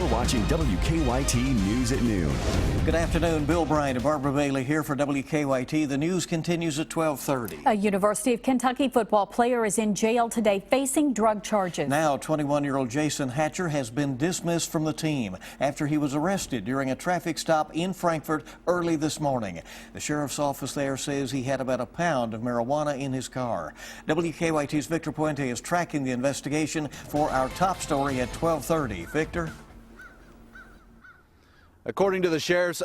You're watching WKYT News at noon. Good afternoon. Bill Bryant and Barbara Bailey here for WKYT. The news continues at 12:30. A University of Kentucky football player is in jail today facing drug charges. Now, 21-year-old Jason Hatcher has been dismissed from the team after he was arrested during a traffic stop in Frankfort early this morning. The sheriff's office there says he had about a pound of marijuana in his car. WKYT's Victor Puente is tracking the investigation for our top story at 12:30. Victor? According to the Sheriff's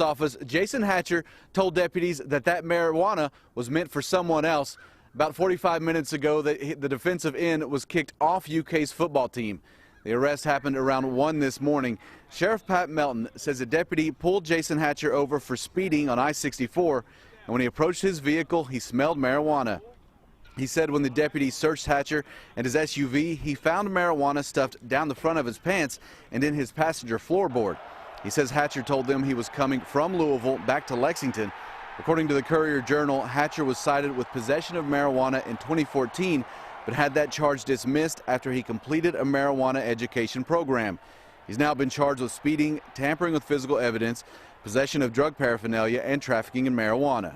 Office, Jason Hatcher told deputies that marijuana was meant for someone else. About 45 minutes ago, the defensive end was kicked off UK's football team. The arrest happened around 1 this morning. Sheriff Pat Melton says a deputy pulled Jason Hatcher over for speeding on I-64, and when he approached his vehicle, he smelled marijuana. He said when the deputy searched Hatcher and his SUV, he found marijuana stuffed down the front of his pants and in his passenger floorboard. He says Hatcher told them he was coming from Louisville back to Lexington. According to the Courier-Journal, Hatcher was cited with possession of marijuana in 2014, but had that charge dismissed after he completed a marijuana education program. He's now been charged with speeding, tampering with physical evidence, possession of drug paraphernalia, and trafficking in marijuana.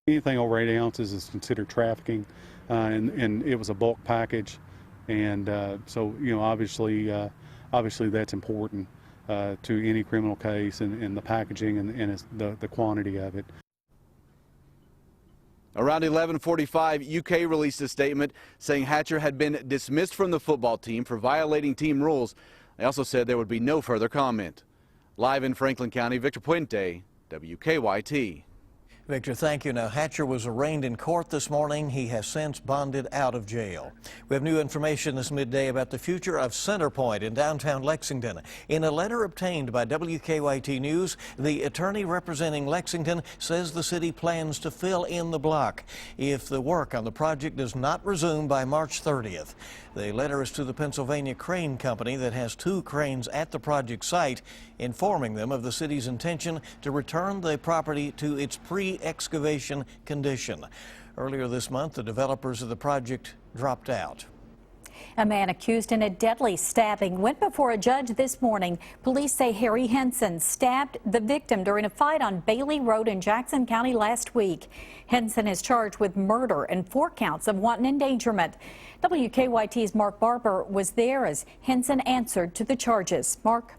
Anything over 8 ounces is considered trafficking, and it was a bulk package, and so obviously that's important to any criminal case, and the packaging and the quantity of it. Around 11:45, UK released a statement saying Hatcher had been dismissed from the football team for violating team rules. They also said there would be no further comment. Live in Franklin County, Victor Puente, WKYT. Victor, thank you. Now, Hatcher was arraigned in court this morning. He has since bonded out of jail. We have new information this midday about the future of Centerpoint in downtown Lexington. In a letter obtained by WKYT News, the attorney representing Lexington says the city plans to fill in the block if the work on the project does not resume by March 30th. The letter is to the Pennsylvania Crane Company that has 2 cranes at the project site, informing them of the city's intention to return the property to its pre-excavation condition. Earlier this month, the developers of the project dropped out. A man accused in a deadly stabbing went before a judge this morning. Police say Harry Henson stabbed the victim during a fight on Bailey Road in Jackson County last week. Henson is charged with murder and 4 counts of wanton endangerment. WKYT's Mark Barber was there as Henson answered to the charges. Mark?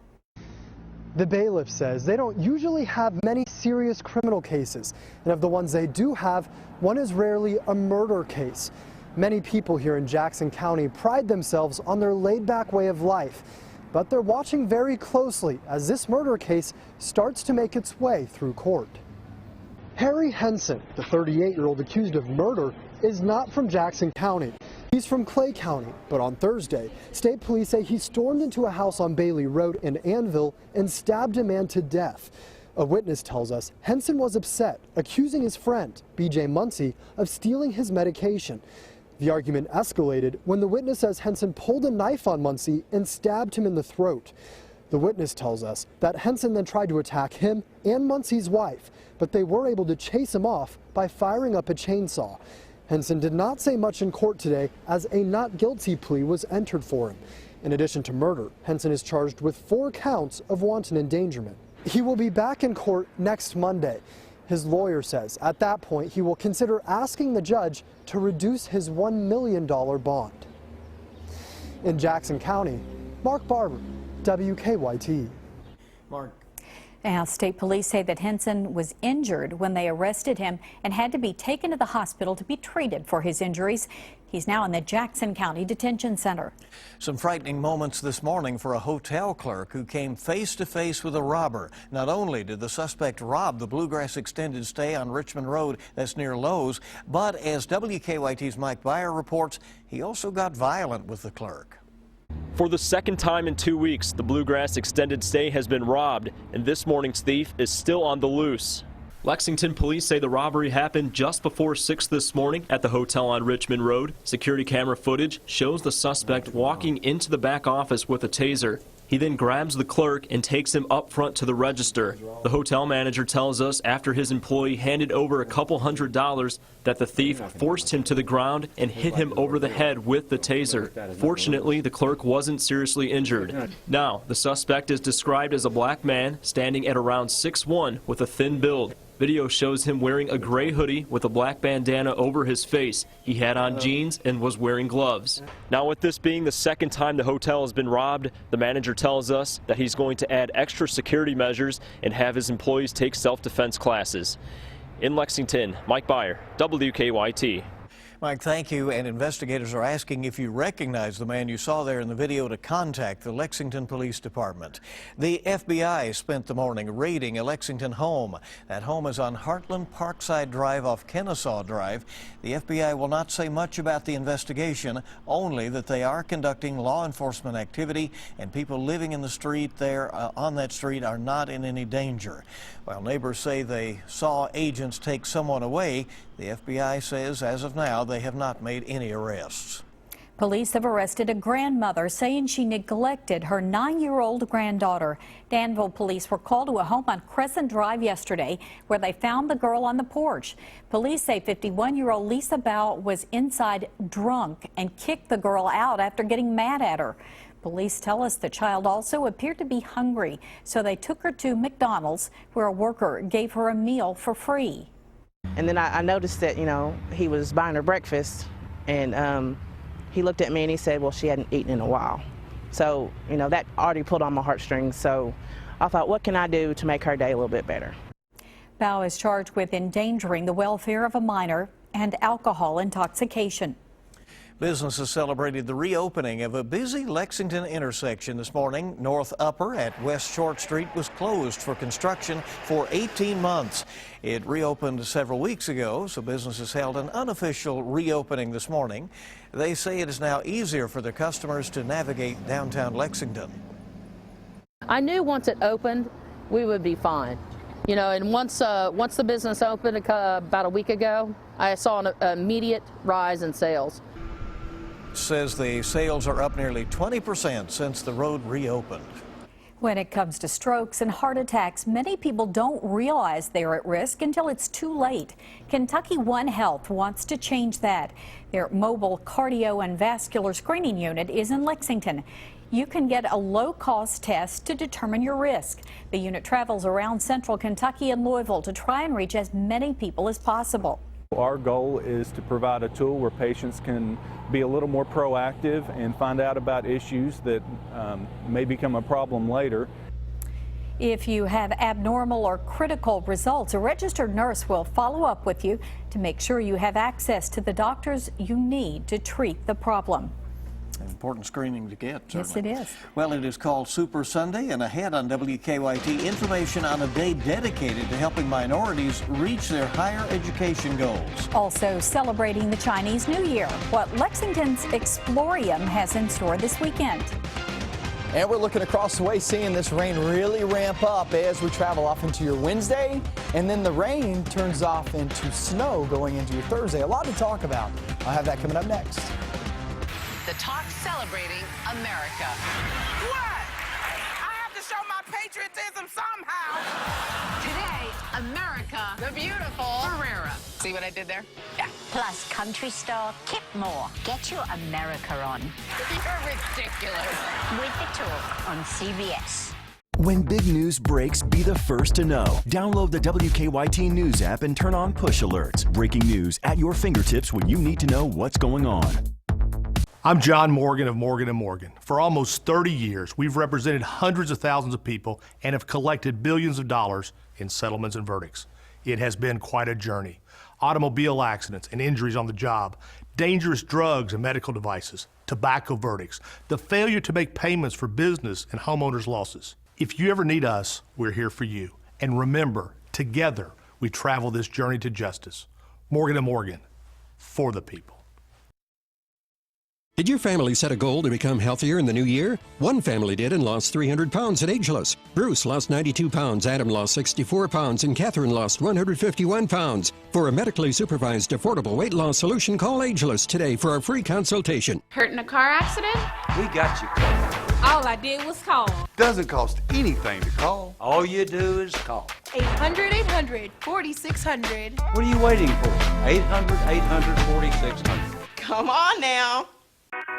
The bailiff says they don't usually have many serious criminal cases, and of the ones they do have, one is rarely a murder case. Many people here in Jackson County pride themselves on their laid-back way of life, but they're watching very closely as this murder case starts to make its way through court. Harry Henson, the 38-year-old accused of murder, is not from Jackson County. He's from Clay County, but on Thursday, state police say he stormed into a house on Bailey Road in Annville and stabbed a man to death. A witness tells us Henson was upset, accusing his friend, B.J. Muncie, of stealing his medication. The argument escalated when the witness says Henson pulled a knife on Muncie and stabbed him in the throat. The witness tells us that Henson then tried to attack him and Muncie's wife, but they were able to chase him off by firing up a chainsaw. Henson did not say much in court today as a not guilty plea was entered for him. In addition to murder, Henson is charged with 4 counts of wanton endangerment. He will be back in court next Monday. His lawyer says at that point he will consider asking the judge to reduce his $1 million bond. In Jackson County, Mark Barber, WKYT. Mark. Now, state police say that Henson was injured when they arrested him and had to be taken to the hospital to be treated for his injuries. He's now in the Jackson County Detention Center. Some frightening moments this morning for a hotel clerk who came face to face with a robber. Not only did the suspect rob the Bluegrass Extended Stay on Richmond Road, that's near Lowe's, but as WKYT's Mike Beyer reports, he also got violent with the clerk. For the second time in 2 weeks, the Bluegrass Extended Stay has been robbed, and this morning's thief is still on the loose. Lexington police say the robbery happened just before 6 this morning at the hotel on Richmond Road. Security camera footage shows the suspect walking into the back office with a taser. He then grabs the clerk and takes him up front to the register. The hotel manager tells us after his employee handed over a couple $100 that the thief forced him to the ground and hit him over the head with the taser. Fortunately, the clerk wasn't seriously injured. Now, the suspect is described as a black man standing at around 6'1" with a thin build. Video shows him wearing a gray hoodie with a black bandana over his face. He had on jeans and was wearing gloves. Now, with this being the second time the hotel has been robbed, the manager tells us that he's going to add extra security measures and have his employees take self-defense classes. In Lexington, Mike Byer, WKYT. Mike, thank you. And investigators are asking if you recognize the man you saw there in the video to contact the Lexington Police Department. The FBI spent the morning raiding a Lexington home. That home is on Heartland Parkside Drive off Kennesaw Drive. The FBI will not say much about the investigation, only that they are conducting law enforcement activity and people living in the street there on that street are not in any danger. While neighbors say they saw agents take someone away, the FBI says as of now they have not made any arrests. Police have arrested a grandmother saying she neglected her 9-year-old granddaughter. Danville police were called to a home on Crescent Drive yesterday where they found the girl on the porch. Police say 51-year-old Lisa Bow was inside drunk and kicked the girl out after getting mad at her. Police tell us the child also appeared to be hungry, so they took her to McDonald's where a worker gave her a meal for free. And then I noticed that, he was buying her breakfast, and he looked at me and he said, well, she hadn't eaten in a while. So, that already pulled on my heartstrings. So I thought, what can I do to make her day a little bit better? Bow is charged with endangering the welfare of a minor and alcohol intoxication. Businesses celebrated the reopening of a busy Lexington intersection this morning. North Upper at West Short Street was closed for construction for 18 months. It reopened several weeks ago, so businesses held an unofficial reopening this morning. They say it is now easier for their customers to navigate downtown Lexington. I knew once it opened, we would be fine. And once the business opened about a week ago, I saw an immediate rise in sales. Says the sales are up nearly 20% since the road reopened. When it comes to strokes and heart attacks, many people don't realize they're at risk until it's too late. Kentucky One Health wants to change that. Their mobile cardio and vascular screening unit is in Lexington. You can get a low-cost test to determine your risk. The unit travels around central Kentucky and Louisville to try and reach as many people as possible. Our goal is to provide a tool where patients can be a little more proactive and find out about issues that may become a problem later. If you have abnormal or critical results, a registered nurse will follow up with you to make sure you have access to the doctors you need to treat the problem. An important screening to get, Yes, certainly. it is. Well, it is called Super Sunday, and ahead on WKYT, information on a day dedicated to helping minorities reach their higher education goals. Also celebrating the Chinese New Year, what Lexington's Explorium has in store this weekend. And we're looking across the way, seeing this rain really ramp up as we travel off into your Wednesday, and then the rain turns off into snow going into your Thursday. A lot to talk about. I'll have that coming up next. The talk celebrating America. What? I have to show my patriotism somehow. Today, America, the beautiful Herrera. See what I did there? Yeah. Plus country star Kip Moore. Get your America on. You're ridiculous. With the talk on CBS. When big news breaks, be the first to know. Download the WKYT News app and turn on push alerts. Breaking news at your fingertips when you need to know what's going on. I'm John Morgan of Morgan & Morgan. For almost 30 years, we've represented hundreds of thousands of people and have collected billions of dollars in settlements and verdicts. It has been quite a journey. Automobile accidents and injuries on the job, dangerous drugs and medical devices, tobacco verdicts, the failure to make payments for business and homeowners' losses. If you ever need us, we're here for you. And remember, together, we travel this journey to justice. Morgan & Morgan, for the people. Did your family set a goal to become healthier in the new year? One family did and lost 300 pounds at Ageless. Bruce lost 92 pounds, Adam lost 64 pounds, and Catherine lost 151 pounds. For a medically supervised, affordable weight loss solution, call Ageless today for a free consultation. Hurt in a car accident? We got you covered. All I did was call. Doesn't cost anything to call. All you do is call. 800-800-4600. What are you waiting for? 800-800-4600. Come on now.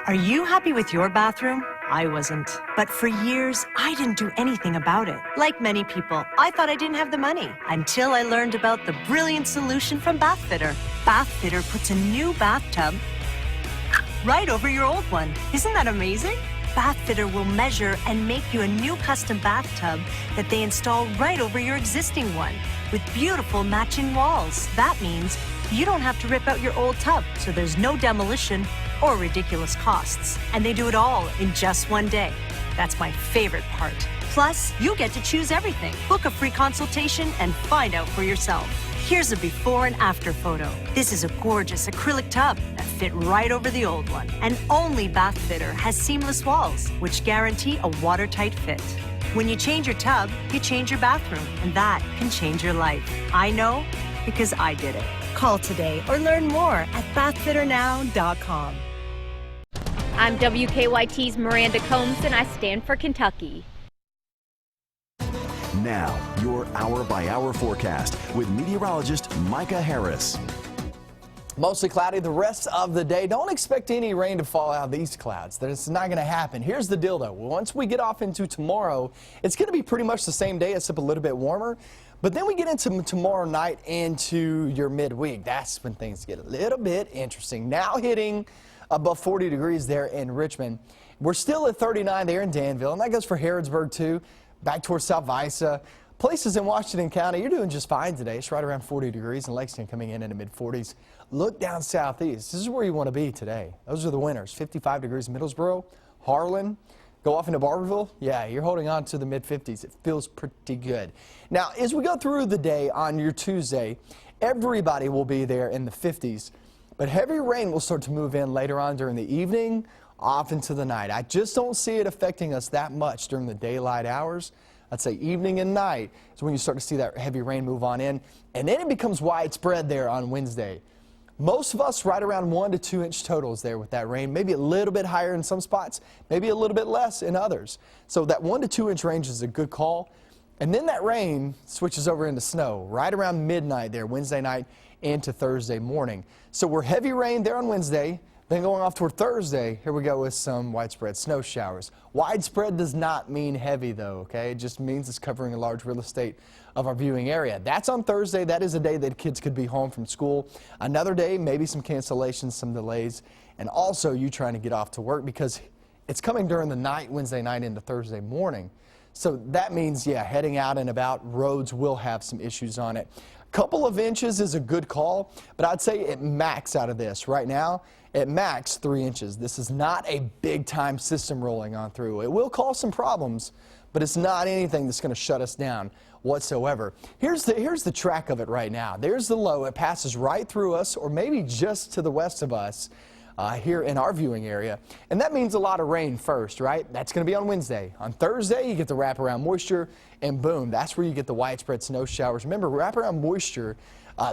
Are you happy with your bathroom? I wasn't. But for years, I didn't do anything about it. Like many people, I thought I didn't have the money until I learned about the brilliant solution from Bathfitter. Bathfitter puts a new bathtub right over your old one. Isn't that amazing? Bathfitter will measure and make you a new custom bathtub that they install right over your existing one with beautiful matching walls. That means you don't have to rip out your old tub, so there's no demolition or ridiculous costs. And they do it all in just one day. That's my favorite part. Plus, you get to choose everything. Book a free consultation and find out for yourself. Here's a before and after photo. This is a gorgeous acrylic tub that fit right over the old one. And only Bathfitter has seamless walls, which guarantee a watertight fit. When you change your tub, you change your bathroom, and that can change your life. I know because I did it. Call today or learn more at bathfitternow.com. I'm WKYT's Miranda Combs, and I stand for Kentucky. Now, your hour-by-hour forecast with meteorologist Micah Harris. Mostly cloudy the rest of the day. Don't expect any rain to fall out of these clouds. That's not going to happen. Here's the deal, though. Once we get off into tomorrow, it's going to be pretty much the same day, except a little bit warmer. But then we get into tomorrow night into your midweek. That's when things get a little bit interesting. Now hitting above 40 degrees there in Richmond. We're still at 39 there in Danville, and that goes for Harrodsburg, too. Back towards South Visa. Places in Washington County, you're doing just fine today. It's right around 40 degrees, and Lexington coming in the mid-40s. Look down southeast. This is where you want to be today. Those are the winners. 55 degrees in Middlesboro, Harlan. Go off into Barberville. Yeah, you're holding on to the mid-50s. It feels pretty good. Now, as we go through the day on your Tuesday, everybody will be there in the 50s. But heavy rain will start to move in later on during the evening, off into the night. I just don't see it affecting us that much during the daylight hours. I'd say evening and night is when you start to see that heavy rain move on in. And then it becomes widespread there on Wednesday. Most of us right around 1 to 2 inch totals there with that rain. Maybe a little bit higher in some spots, maybe a little bit less in others. So that 1 to 2 inch range is a good call. And then that rain switches over into snow right around midnight there, Wednesday night into Thursday morning. So we're heavy rain there on Wednesday. Then going off toward Thursday, here we go with some widespread snow showers. Widespread does not mean heavy, though, okay? It just means it's covering a large real estate of our viewing area. That's on Thursday. That is a day that kids could be home from school. Another day, maybe some cancellations, some delays, and also you trying to get off to work because it's coming during the night, Wednesday night into Thursday morning. So that means, yeah, heading out and about, roads will have some issues on it. Couple of inches is a good call, but I'd say it max out of this right now. At max 3 inches. This is not a big time system rolling on through. It will cause some problems, but it's not anything that's going to shut us down whatsoever. Here's the track of it right now. There's the low. It passes right through us, or maybe just to the west of us here in our viewing area. And that means a lot of rain first, right? That's going to be on Wednesday. On Thursday, you get the wraparound moisture, and boom, that's where you get the widespread snow showers. Remember, wraparound moisture,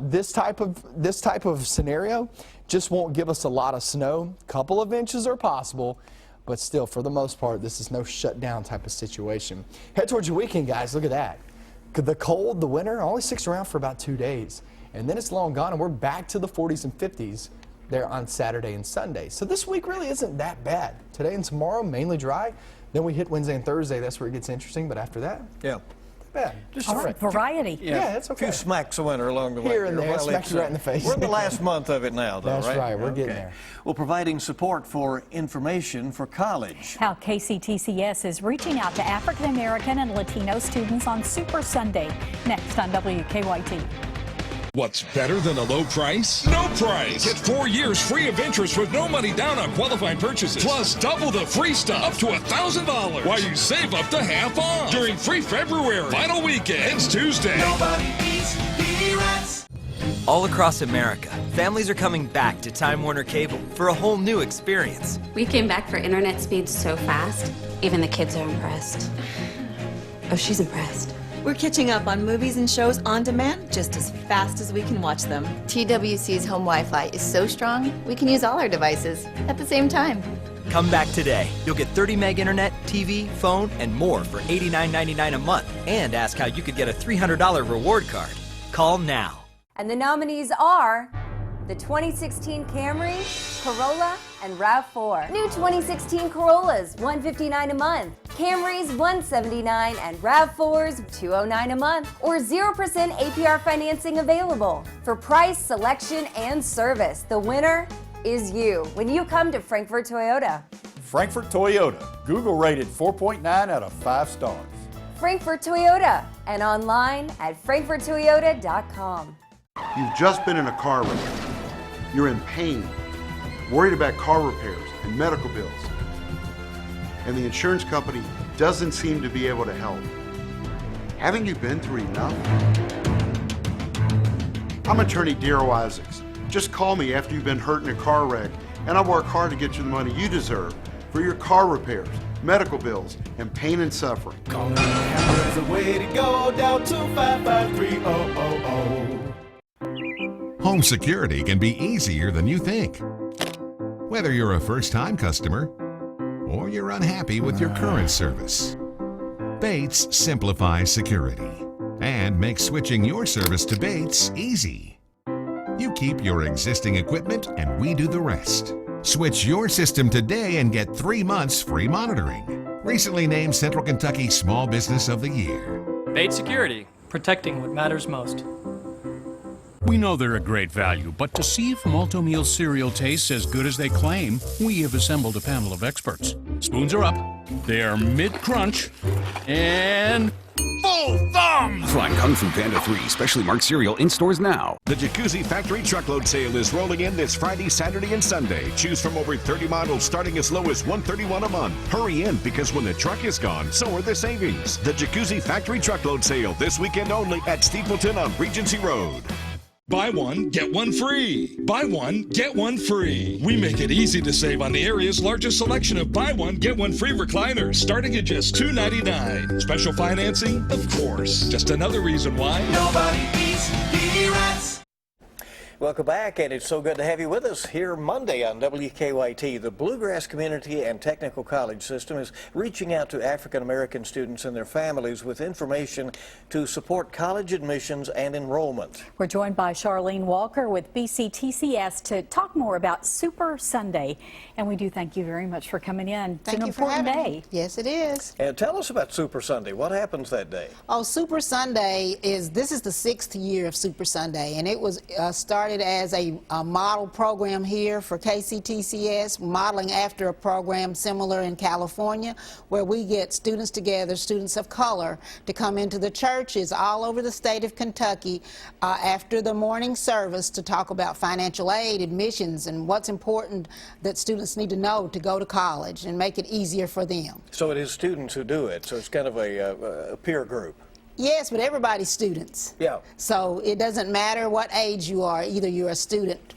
this type of scenario just won't give us a lot of snow. Couple of inches are possible, but still, for the most part, this is no shutdown type of situation. Head towards your weekend, guys. Look at that. The cold, the winter, only sticks around for about 2 days, and then it's long gone, and we're back to the 40s and 50s there on Saturday and Sunday. So this week really isn't that bad. Today and tomorrow, mainly dry. Then we hit Wednesday and Thursday. That's where it gets interesting, but after that, yeah. Bad. Just all right. Variety. Yeah, it's okay. A few smacks of winter along the way. Here and there, smack you right in the face. We're in the last month of it now, though, That's right. We're getting there. Well, providing support for information for college. How KCTCS is reaching out to African American and Latino students on Super Sunday. Next on WKYT. What's better than a low price? No price! Get 4 years free of interest with no money down on qualifying purchases. Plus, double the free stuff up to $1,000 while you save up to half off during free February. Final weekend ends Tuesday. Nobody beats peanuts. All across America, families are coming back to Time Warner Cable for a whole new experience. We came back for internet speeds so fast, even the kids are impressed. Oh, she's impressed. We're catching up on movies and shows on demand just as fast as we can watch them. TWC's home Wi-Fi is so strong, we can use all our devices at the same time. Come back today. You'll get 30 meg internet, TV, phone, and more for $89.99 a month. And ask how you could get a $300 reward card. Call now. And the nominees are the 2016 Camry, Corolla, and RAV4. New 2016 Corollas, $159 a month. Camrys, $179, and RAV4s, $209 a month. Or 0% APR financing available. For price, selection, and service, the winner is you when you come to Frankfort Toyota. Frankfort Toyota, Google rated 4.9 out of 5 stars. Frankfort Toyota, and online at frankforttoyota.com. You've just been in a car wreck. You're in pain, worried about car repairs and medical bills. And the insurance company doesn't seem to be able to help. Haven't you been through enough? I'm attorney Darryl Isaacs. Just call me after you've been hurt in a car wreck, and I'll work hard to get you the money you deserve for your car repairs, medical bills, and pain and suffering. Calling the ambulance a way to go down 255-3000. Home security can be easier than you think. Whether you're a first-time customer or you're unhappy with your current service, Bates simplifies security and makes switching your service to Bates easy. You keep your existing equipment and we do the rest. Switch your system today and get 3 months free monitoring. Recently named Central Kentucky Small Business of the Year. Bates Security, protecting what matters most. We know they're a great value, but to see if Malto-Meal cereal tastes as good as they claim, we have assembled a panel of experts. Spoons are up, they're mid-crunch, and full thumbs! Find Kung Fu Panda 3 specially marked cereal in stores now. The Jacuzzi Factory Truckload Sale is rolling in this Friday, Saturday, and Sunday. Choose from over 30 models starting as low as $131 a month. Hurry in, because when the truck is gone, so are the savings. The Jacuzzi Factory Truckload Sale this weekend only at Steepleton on Regency Road. Buy one, get one free. Buy one, get one free. We make it easy to save on the area's largest selection of buy one, get one free recliners, starting at just $299. Special financing? Of course. Just another reason why nobody beats P-Rats. Welcome back, and it's so good to have you with us here Monday on WKYT. The Bluegrass Community and Technical College System is reaching out to African American students and their families with information to support college admissions and enrollment. We're joined by Charlene Walker with BCTCS to talk more about Super Sunday, and we do thank you very much for coming in. It's an important day. Yes, it is. And tell us about Super Sunday. What happens that day? Oh, Super Sunday this is the 6th year of Super Sunday, and it was started as a model program here for KCTCS, modeling after a program similar in California, where we get students together, students of color, to come into the churches all over the state of Kentucky after the morning service to talk about financial aid, admissions, and what's important that students need to know to go to college and make it easier for them. So it is students who do it, so it's kind of a peer group. Yes, but everybody's students. Yeah. So it doesn't matter what age you are. Either you're a student,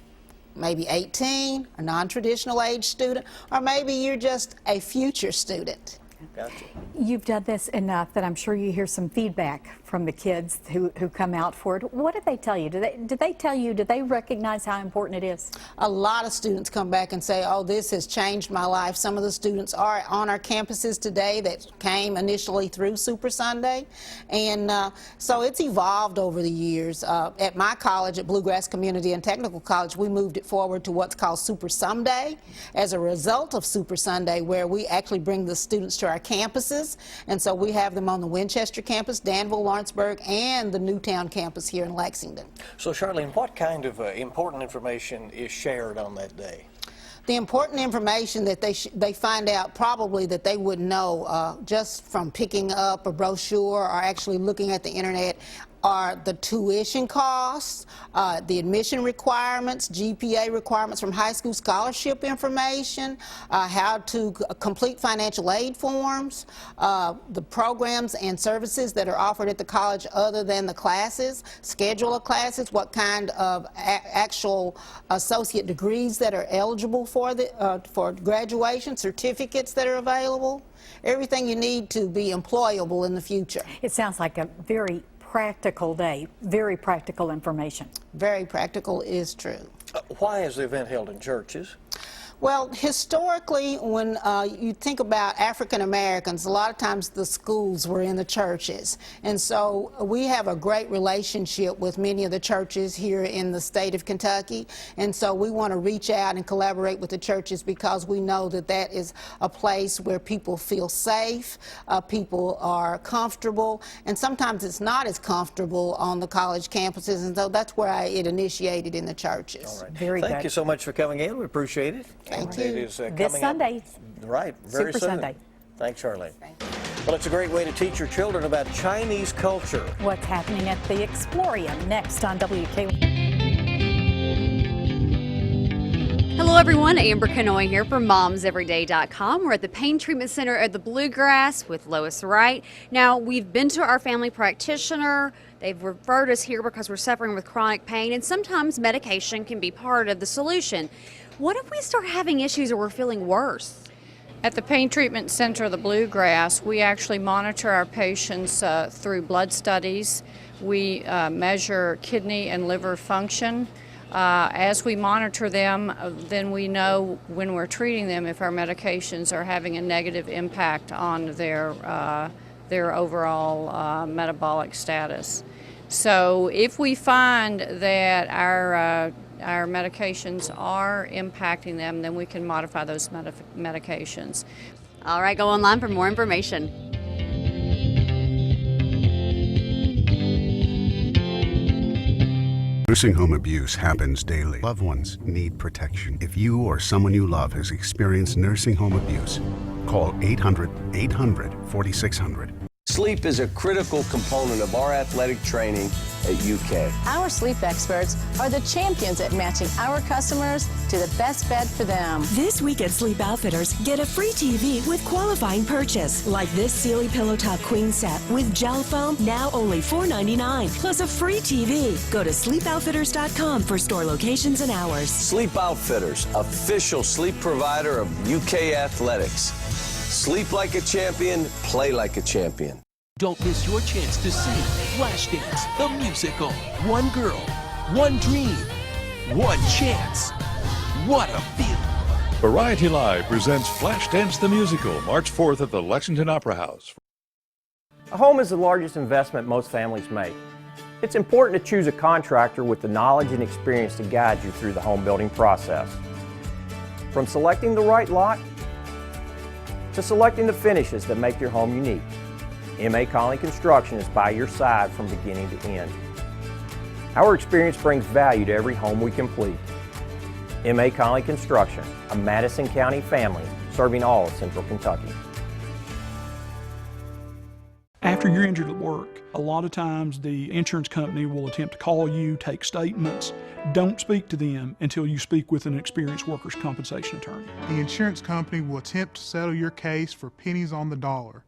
maybe 18, a non-traditional age student, or maybe you're just a future student. Gotcha. You've done this enough that I'm sure you hear some feedback from the kids who come out for it. What did they tell you? Did they recognize how important it is? A lot of students come back and say, oh, this has changed my life. Some of the students are on our campuses today that came initially through Super Sunday. And so it's evolved over the years. At my college, at Bluegrass Community and Technical College, we moved it forward to what's called Super Someday as a result of Super Sunday, where we actually bring the students to our campuses. And so we have them on the Winchester campus, Danville, Lawrenceburg, and the Newtown campus here in Lexington. So, Charlene, what kind of important information is shared on that day? The important information that they find out probably that they wouldn't know just from picking up a brochure or actually looking at the internet are the tuition costs, the admission requirements, GPA requirements from high school scholarship information, how to complete financial aid forms, the programs and services that are offered at the college other than the classes, schedule of classes, what kind of actual associate degrees that are eligible for graduation, certificates that are available, everything you need to be employable in the future. It sounds like a very practical day, very practical information. Very practical is true. Why is the event held in churches? Well, historically, when you think about African Americans, a lot of times the schools were in the churches. And so we have a great relationship with many of the churches here in the state of Kentucky. And so we want to reach out and collaborate with the churches because we know that that is a place where people feel safe, people are comfortable, and sometimes it's not as comfortable on the college campuses. And so that's where it initiated in the churches. All right. Very Thank good. you so much for coming in. We appreciate it. Thank you. It is This coming Sunday. Up, right, very Super soon. Sunday. Thanks, Charlene. Well, it's a great way to teach your children about Chinese culture. What's happening at the Explorium next on WKYT. Hello everyone, Amber Canoy here from MomsEveryday.com. We're at the Pain Treatment Center at the Bluegrass with Lois Wright. Now, we've been to our family practitioner. They've referred us here because we're suffering with chronic pain, and sometimes medication can be part of the solution. What if we start having issues or we're feeling worse? At the Pain Treatment Center of the Bluegrass, we actually monitor our patients through blood studies. We measure kidney and liver function. As we monitor them, then we know when we're treating them if our medications are having a negative impact on their overall metabolic status. So if we find that our medications are impacting them, then we can modify those medications. All right, go online for more information. Nursing home abuse happens daily. Loved ones need protection. If you or someone you love has experienced nursing home abuse, call 800-800-4600. Sleep is a critical component of our athletic training at UK. Our sleep experts are the champions at matching our customers to the best bed for them. This week at Sleep Outfitters, get a free TV with qualifying purchase, like this Sealy Pillow Top Queen Set with gel foam, now only $4.99, plus a free TV. Go to sleepoutfitters.com for store locations and hours. Sleep Outfitters, official sleep provider of UK athletics. Sleep like a champion, play like a champion. Don't miss your chance to see Flashdance, the musical. One girl, one dream, one chance. What a feeling. Variety Live presents Flashdance the Musical, March 4th at the Lexington Opera House. A home is the largest investment most families make. It's important to choose a contractor with the knowledge and experience to guide you through the home building process. From selecting the right lot to selecting the finishes that make your home unique, M.A. Conley Construction is by your side from beginning to end. Our experience brings value to every home we complete. M.A. Conley Construction, a Madison County family serving all of Central Kentucky. After you're injured at work, a lot of times the insurance company will attempt to call you, take statements. Don't speak to them until you speak with an experienced workers' compensation attorney. The insurance company will attempt to settle your case for pennies on the dollar.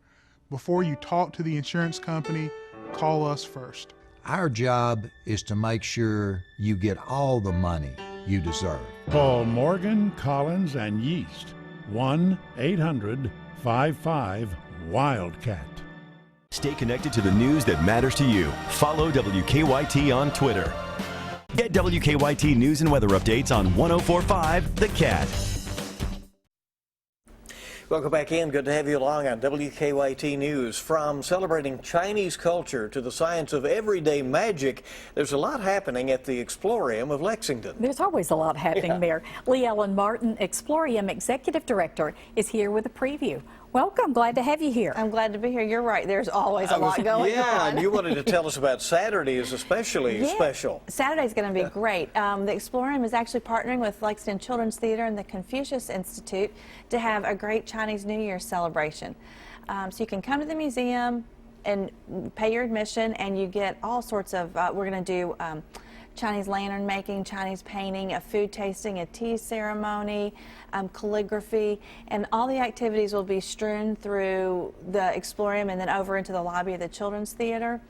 Before you talk to the insurance company, call us first. Our job is to make sure you get all the money you deserve. Call Morgan, Collins, and Yeast. 1-800-55-WILDCAT. Stay connected to the news that matters to you. Follow WKYT on Twitter. Get WKYT news and weather updates on 104.5 The Cat. Welcome back in. Good to have you along on WKYT News. From celebrating Chinese culture to the science of everyday magic, there's a lot happening at the Explorium of Lexington. There's always a lot happening there. Lee Ellen Martin, Explorium Executive Director, is here with a preview. Welcome. Glad to have you here. I'm glad to be here. You're right. There's always a lot going on. Yeah, and you wanted to tell us about Saturday is especially special. Saturday's going to be great. The Explorium is actually partnering with Lexington Children's Theater and the Confucius Institute to have a great Chinese New Year celebration. So you can come to the museum and pay your admission, and you get all sorts of, we're going to do Chinese lantern making, Chinese painting, a food tasting, a tea ceremony, calligraphy, and all the activities will be strewn through the Explorium and then over into the lobby of the Children's Theater.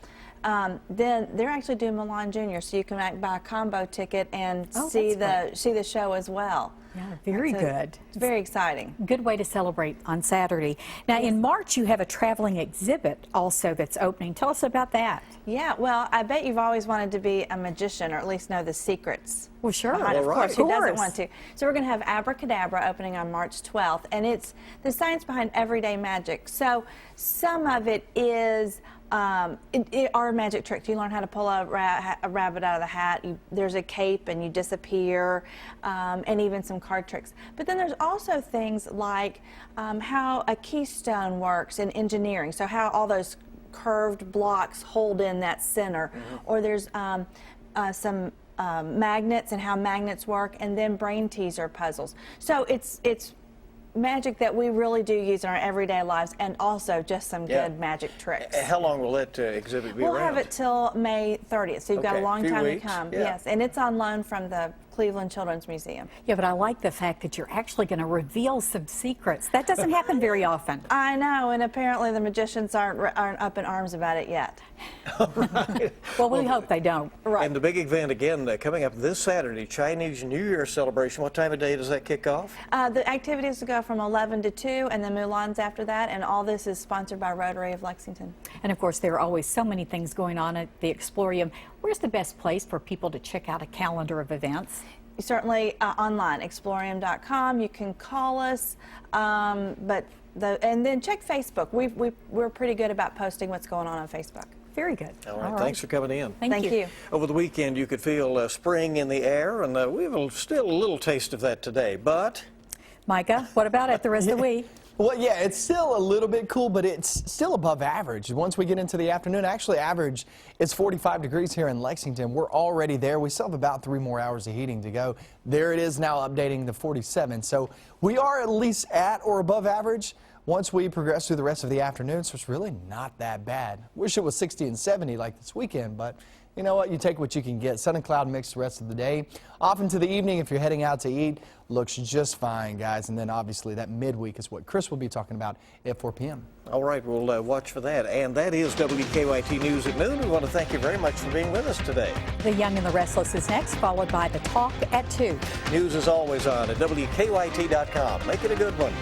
then they're actually doing Milan Jr., so you can buy a combo ticket and Oh, see that's the show as well. Yeah, very good. It's very exciting. Good way to celebrate on Saturday. Now, in March, you have a traveling exhibit also that's opening. Tell us about that. Yeah, well, I bet you've always wanted to be a magician, or at least know the secrets. Well, sure. behind it. Of course, Of who doesn't course. want to? So we're going to have Abracadabra opening on March 12th, and it's the science behind everyday magic. So some of it is are magic tricks. You learn how to pull a rabbit out of the hat. There's a cape and you disappear, and even some card tricks. But then there's also things like how a keystone works in engineering. So how all those curved blocks hold in that center. Or there's some magnets and how magnets work, and then brain teaser puzzles. So it's magic that we really do use in our everyday lives, and also just some good magic tricks. How long will that exhibit be We'll around? have it till May 30th, so you've got a long few time weeks. to come. Yeah. Yes, and it's on loan from the Cleveland Children's Museum. Yeah, but I like the fact that you're actually going to reveal some secrets. That doesn't happen very often. I know, and apparently the magicians aren't up in arms about it yet. Well, we hope they don't. And the big event again coming up this Saturday, Chinese New Year celebration. What time of day does that kick off? The activities will go from 11 to 2, and then Mulan's after that, and all this is sponsored by Rotary of Lexington. And of course, there are always so many things going on at the Explorium. Where's the best place for people to check out a calendar of events? Certainly online, explorium.com. You can call us, and then check Facebook. We're pretty good about posting what's going on Facebook. Very good. All right, thanks for coming in. Thank you. Over the weekend, you could feel spring in the air, and we have still a little taste of that today, but... Micah, what about it the rest of the week? Well, yeah, it's still a little bit cool, but it's still above average. Once we get into the afternoon, actually average is 45 degrees here in Lexington. We're already there. We still have about 3 more hours of heating to go. There it is now updating to 47. So we are at least at or above average once we progress through the rest of the afternoon, so it's really not that bad. Wish it was 60 and 70 like this weekend, but you know what? You take what you can get. Sun and cloud mix the rest of the day. Off into the evening, if you're heading out to eat, looks just fine, guys. And then obviously that midweek is what Chris will be talking about at 4 p.m. All right, we'll watch for that. And that is WKYT News at noon. We want to thank you very much for being with us today. The Young and the Restless is next, followed by The Talk at 2. News is always on at WKYT.com. Make it a good one.